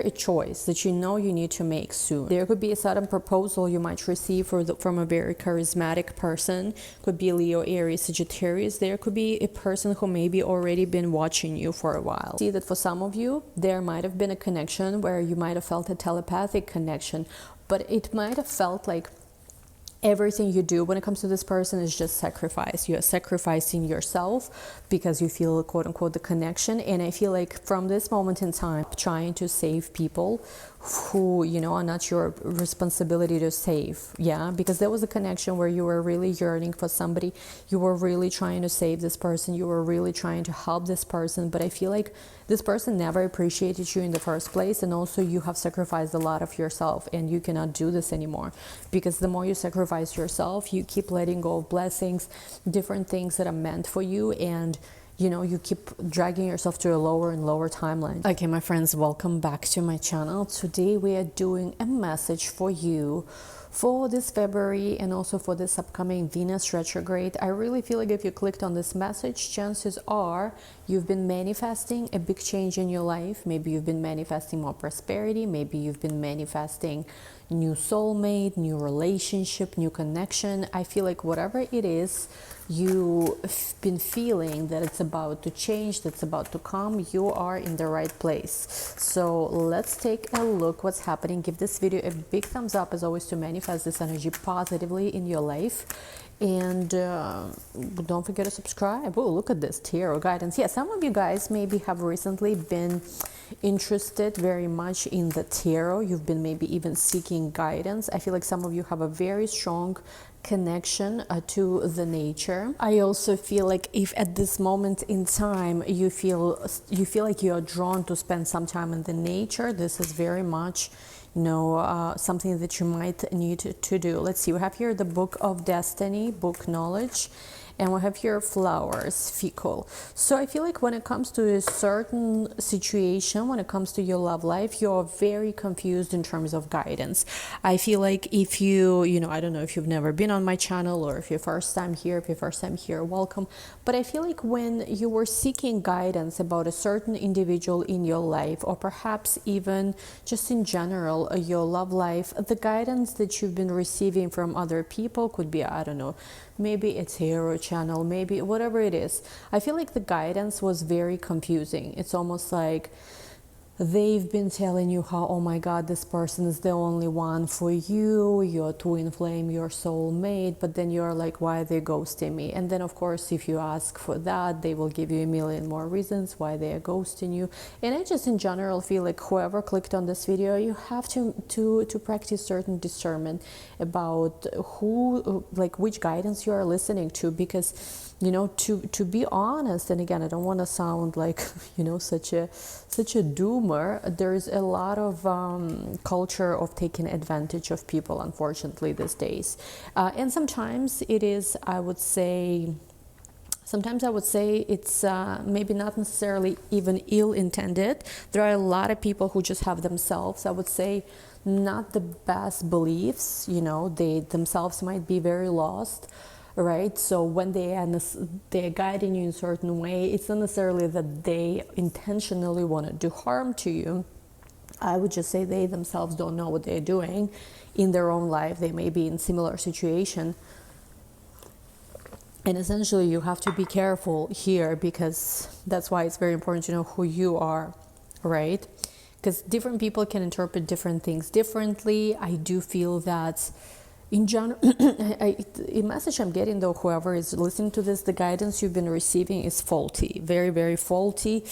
a choice that you know you need to make soon. There could be a sudden proposal you might receive from a very charismatic person. Could be Leo, Aries, Sagittarius. There could be a person who maybe already been watching you for a while. See that for some of you, there might have been a connection where you might have felt a telepathic connection, but it might have felt like everything you do when it comes to this person is just sacrifice. You're sacrificing yourself because you feel, quote unquote, the connection. And I feel like from this moment in time, trying to save people who, you know, are not your responsibility to save. Yeah, because there was a connection where you were really yearning for somebody. You were really trying to save this person. You were really trying to help this person. But I feel like this person never appreciated you in the first place. And also you have sacrificed a lot of yourself, and you cannot do this anymore, because the more you sacrifice yourself, you keep letting go of blessings, different things that are meant for you, and you know, you keep dragging yourself to a lower and lower timeline. Okay, my friends, welcome back to my channel. Today we are doing a message for you for this February and also for this upcoming Venus retrograde. I really feel like if you clicked on this message, chances are you've been manifesting a big change in your life. Maybe you've been manifesting more prosperity. Maybe you've been manifesting new soulmate, new relationship, new connection. I feel like whatever it is you've been feeling that it's about to change, that's about to come, you are in the right place. So let's take a look what's happening. Give this video a big thumbs up, as always, to manifest this energy positively in your life. And don't forget to subscribe. Oh, look at this tarot guidance. Yeah, some of you guys maybe have recently been interested very much in the tarot. You've been maybe even seeking guidance. I feel like some of you have a very strong connection to the nature. I also feel like if at this moment in time you feel like you are drawn to spend some time in the nature, this is very much, you know, something that you might need to do. Let's see, we have here the Book of Destiny, book knowledge, and we have here flowers, fecal. So I feel like when it comes to a certain situation, when it comes to your love life, you're very confused in terms of guidance. I feel like if you know, I don't know if you've never been on my channel or if you're first time here, welcome. But I feel like when you were seeking guidance about a certain individual in your life, or perhaps even just in general, your love life, the guidance that you've been receiving from other people could be, I don't know, maybe a tarot channel, maybe whatever it is. I feel like the guidance was very confusing. It's almost like they've been telling you how, oh my God, this person is the only one for you, your twin flame, your soulmate, but then you're like, why are they ghosting me? And then of course, if you ask for that, they will give you a million more reasons why they are ghosting you. And I just in general feel like whoever clicked on this video, you have to practice certain discernment about who, like which guidance you are listening to, because you know, to be honest, and again, I don't want to sound like, you know, such a doomer. There's a lot of culture of taking advantage of people, unfortunately, these days. And sometimes it is, I would say it's maybe not necessarily even ill-intended. There are a lot of people who just have themselves, I would say, not the best beliefs. You know, they themselves might be very lost. Right, so when they're guiding you in a certain way, it's not necessarily that they intentionally want to do harm to you. I would just say they themselves don't know what they're doing in their own life. They may be in similar situation, and essentially you have to be careful here, because that's why it's very important to know who you are, right? Because different people can interpret different things differently. I do feel that in general, a message I'm getting, though, whoever is listening to this, the guidance you've been receiving is faulty, very, very faulty.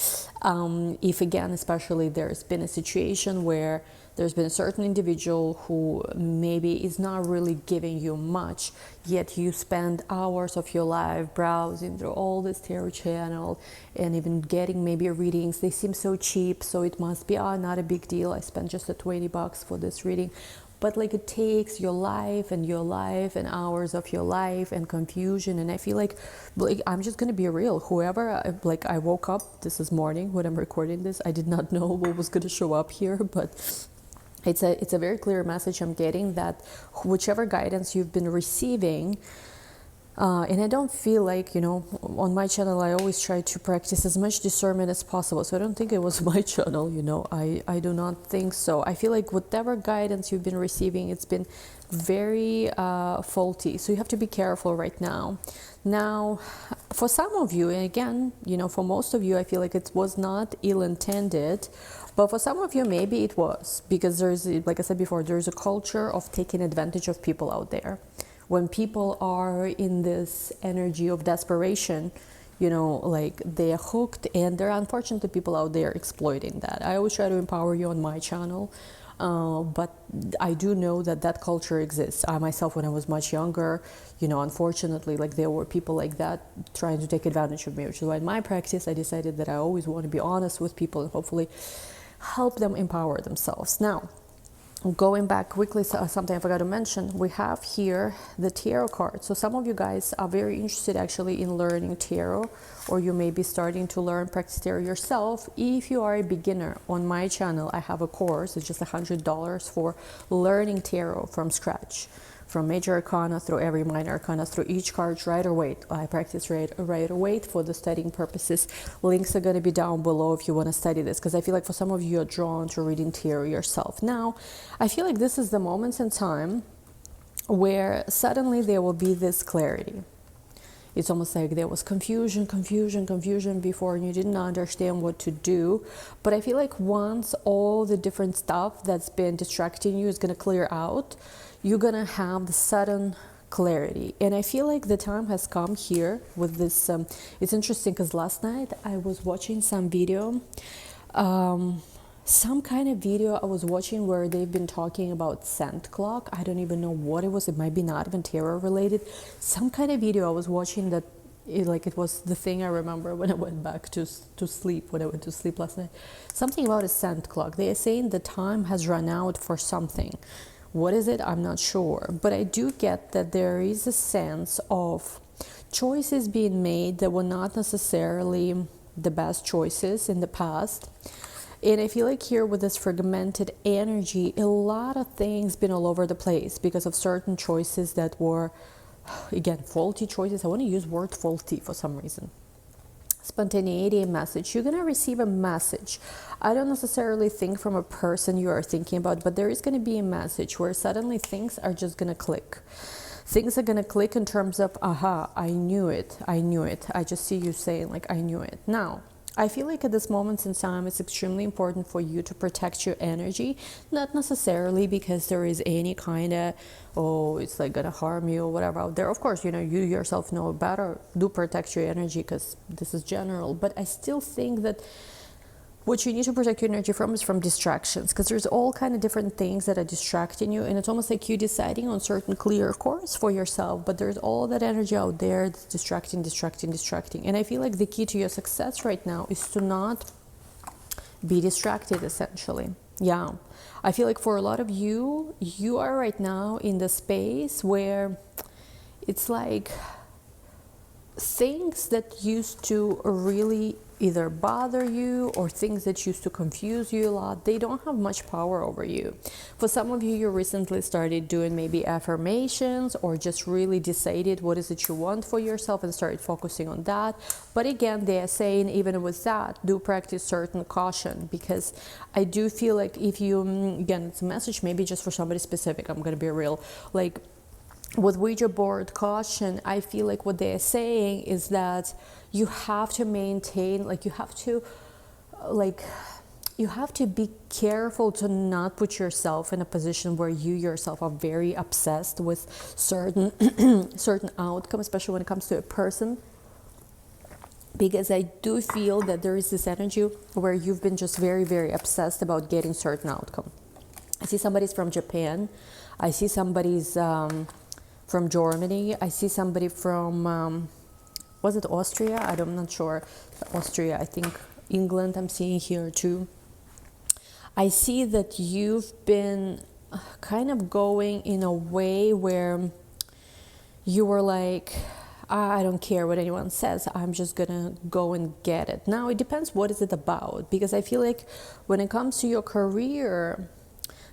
If again, especially there's been a situation where there's been a certain individual who maybe is not really giving you much, yet you spend hours of your life browsing through all this tarot channel and even getting maybe readings. They seem so cheap, so it must be, not a big deal. I spent just $20 for this reading. But like it takes your life and hours of your life and confusion. And I feel like I'm just gonna be real. Whoever, like I woke up this morning when I'm recording this, I did not know what was gonna show up here, but it's a very clear message I'm getting, that whichever guidance you've been receiving, And I don't feel like, on my channel, I always try to practice as much discernment as possible. So I don't think it was my channel, I do not think so. I feel like whatever guidance you've been receiving, it's been very faulty. So you have to be careful right now. Now, for some of you, and again, for most of you, I feel like it was not ill-intended. But for some of you, maybe it was. Because there's, like I said before, there's a culture of taking advantage of people out there. When people are in this energy of desperation, like they're hooked, and there are unfortunately people out there exploiting that. I always try to empower you on my channel, but I do know that culture exists. I myself, when I was much younger, unfortunately, like there were people like that trying to take advantage of me, which is why in my practice I decided that I always want to be honest with people and hopefully help them empower themselves. Now, going back quickly, something I forgot to mention, we have here the tarot card. So some of you guys are very interested actually in learning tarot, or you may be starting to practice tarot yourself. If you are a beginner, on my channel I have a course. It's just $100 for learning tarot from scratch, from major arcana through every minor arcana, through each card, Rider Waite. I practice Rider Waite for the studying purposes. Links are going to be down below if you want to study this, because I feel like for some of you, you're drawn to reading tarot yourself. Now, I feel like this is the moment in time where suddenly there will be this clarity. It's almost like there was confusion before, and you didn't understand what to do. But I feel like once all the different stuff that's been distracting you is going to clear out, you're going to have the sudden clarity. And I feel like the time has come here with this. It's interesting because last night I was watching some video, some kind of video I was watching where they've been talking about scent clock. I don't even know what it was. It might be not even tarot related. Some kind of video I was watching that it was the thing I remember when I went back to sleep, when I went to sleep last night. Something about a scent clock. They are saying the time has run out for something. What is it? I'm not sure. But I do get that there is a sense of choices being made that were not necessarily the best choices in the past. And I feel like here with this fragmented energy, a lot of things been all over the place because of certain choices that were, again, faulty choices. I want to use word faulty for some reason. Spontaneity message. You're going to receive a message. I don't necessarily think from a person you are thinking about, but there is going to be a message where suddenly things are just going to click. Things are going to click in terms of, aha, I knew it. I just see you saying like, I knew it. Now, I feel like at this moment in time, it's extremely important for you to protect your energy, not necessarily because there is any kind of, it's like gonna harm you or whatever out there. Of course, you yourself know better. Do protect your energy because this is general. But I still think that what you need to protect your energy from is from distractions, because there's all kind of different things that are distracting you, and it's almost like you deciding on certain clear course for yourself, but there's all that energy out there that's distracting. And I feel like the key to your success right now is to not be distracted, essentially. Yeah, I feel like for a lot of you, you are right now in the space where it's like things that used to really either bother you or things that used to confuse you a lot, they don't have much power over you. For some of you, you recently started doing maybe affirmations or just really decided what is it you want for yourself and started focusing on that. But again, they are saying even with that, do practice certain caution, because I do feel like if you, again, it's a message maybe just for somebody specific, I'm going to be real, like with Ouija board caution, I feel like what they're saying is that you have to maintain, you have to be careful to not put yourself in a position where you yourself are very obsessed with certain certain outcome, especially when it comes to a person. Because I do feel that there is this energy where you've been just very, very obsessed about getting certain outcome. I see somebody's from Japan. I see somebody's from Germany. I see somebody from, was it Austria? I'm not sure. Austria, I think England I'm seeing here too. I see that you've been kind of going in a way where you were like, I don't care what anyone says, I'm just gonna go and get it. Now it depends what is it about, because I feel like when it comes to your career,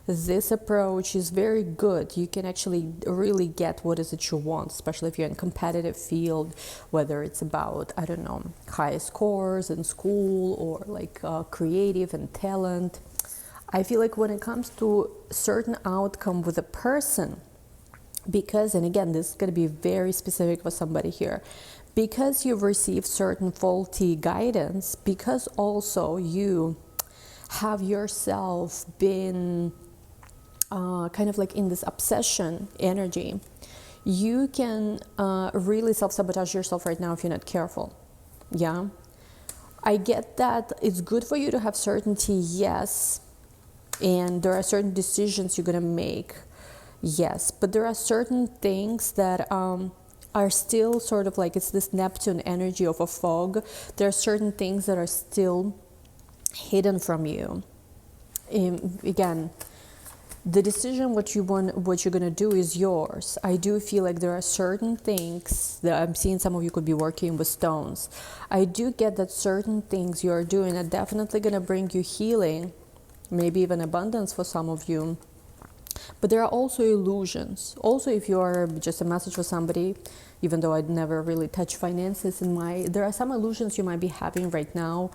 this approach is very good. You can actually really get what is it you want, especially if you're in a competitive field, whether it's about, I don't know, high scores in school or like creative and talent. I feel like when it comes to certain outcome with a person, because, and again, this is going to be very specific for somebody here, because you've received certain faulty guidance, because also you have yourself been kind of like in this obsession energy, you can really self-sabotage yourself right now if you're not careful. Yeah, I get that it's good for you to have certainty, yes, and there are certain decisions you're gonna make, yes, but there are certain things that are still sort of like, it's this Neptune energy of a fog. There are certain things that are still hidden from you. Again, the decision what you're gonna do is yours. I do feel like there are certain things that I'm seeing. Some of you could be working with stones. I do get that certain things you are doing are definitely gonna bring you healing, maybe even abundance for some of you. But there are also illusions. Also, if you are just a message for somebody, even though I'd never really touch finances there are some illusions you might be having right now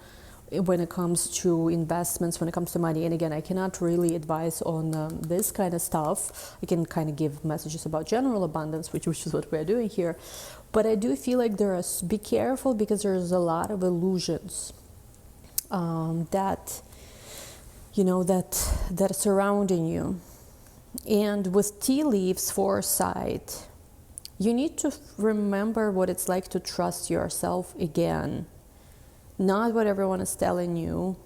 when it comes to investments, when it comes to money. And again, I cannot really advise on this kind of stuff. I can kind of give messages about general abundance, which is what we're doing here. But I do feel like be careful, because there's a lot of illusions that are surrounding you. And with tea leaves foresight, you need to remember what it's like to trust yourself again. Not what everyone is telling you,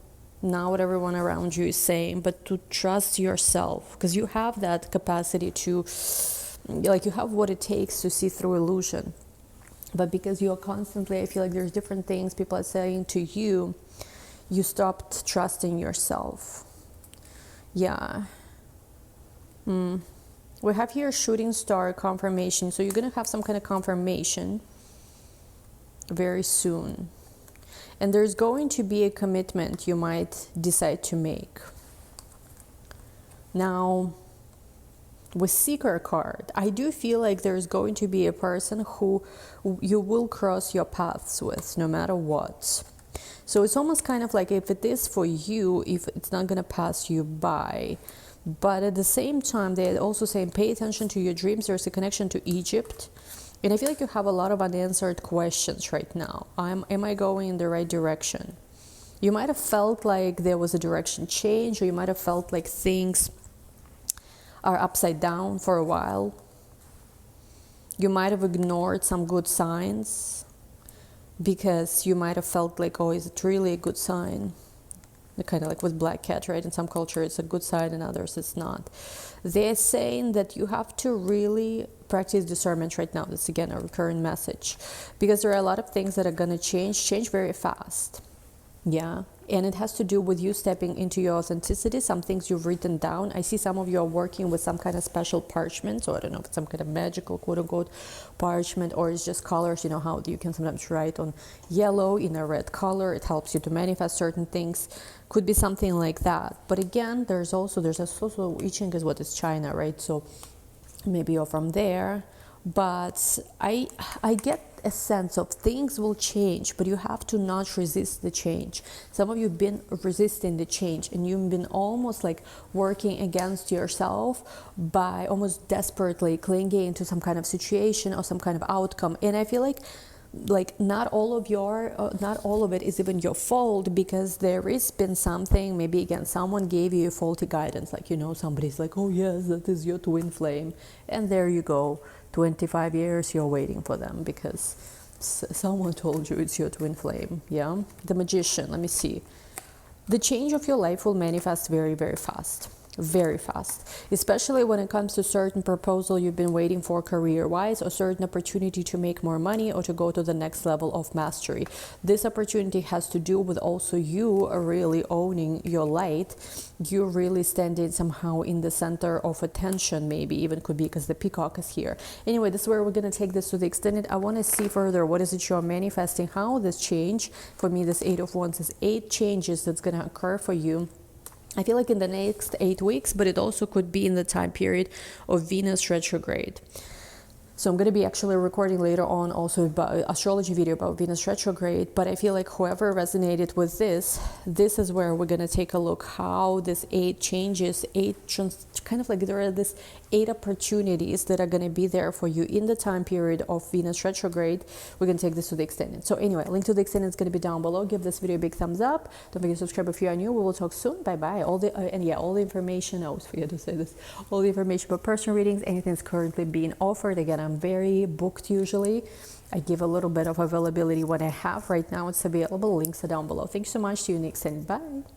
not what everyone around you is saying, but to trust yourself, because you have that capacity to, like, you have what it takes to see through illusion. But because you're constantly, I feel like there's different things people are saying to you, you stopped trusting yourself. Yeah. We have here shooting star confirmation. So you're going to have some kind of confirmation very soon. And there's going to be a commitment you might decide to make. Now, with Seeker card, I do feel like there's going to be a person who you will cross your paths with no matter what. So it's almost kind of like, if it is for you, if it's not going to pass you by. But at the same time, they're also saying, pay attention to your dreams. There's a connection to Egypt. And I feel like you have a lot of unanswered questions right now. Am I going in the right direction? You might have felt like there was a direction change, or you might have felt like things are upside down for a while. You might have ignored some good signs because you might have felt like, oh, is it really a good sign? Kind of like with black cat, right? In some culture it's a good sign, in others it's not. They're saying that you have to really practice discernment right now. That's again a recurring message, because there are a lot of things that are going to change very fast. Yeah, and it has to do with you stepping into your authenticity. Some things you've written down. I see some of you are working with some kind of special parchment, so I don't know if it's some kind of magical quote-unquote parchment, or it's just colors. You know how you can sometimes write on yellow in a red color. It helps you to manifest certain things. Could be something like that. But again, there's also I Ching is what is China, right? So maybe you're from there. But I get a sense of things will change, but you have to not resist the change. Some of you have been resisting the change, and you've been almost like working against yourself by almost desperately clinging to some kind of situation or some kind of outcome. And I feel like not all of it is even your fault, because there has been something, maybe again someone gave you faulty guidance, like, somebody's like, oh yes, that is your twin flame, and there you go, 25 years you're waiting for them because someone told you it's your twin flame. Yeah, the Magician. Let me see. The change of your life will manifest very, very fast. Very fast, especially when it comes to certain proposal you've been waiting for career-wise, or certain opportunity to make more money or to go to the next level of mastery. This opportunity has to do with also you really owning your light. You really standing somehow in the center of attention, maybe even could be because the peacock is here. Anyway, this is where we're going to take this to the extended. I want to see further what is it you're manifesting, how this change. For me, this 8 of Wands is 8 changes that's going to occur for you I feel like in the next 8 weeks, but it also could be in the time period of Venus retrograde. So I'm going to be actually recording later on also about astrology video about Venus retrograde, but I feel like whoever resonated with this is where we're going to take a look how this 8 changes, kind of like there are this 8 opportunities that are going to be there for you in the time period of Venus retrograde. We're going to take this to the extended. So anyway, link to the extended is going to be down below. Give this video a big thumbs up. Don't forget to subscribe if you are new. We will talk soon. Bye bye. All the information, I always forget to say this, all the information about personal readings, anything that's currently being offered. Again, I'm very booked usually. I give a little bit of availability what I have right now. It's available. Links are down below. Thanks so much. See you next time. Bye.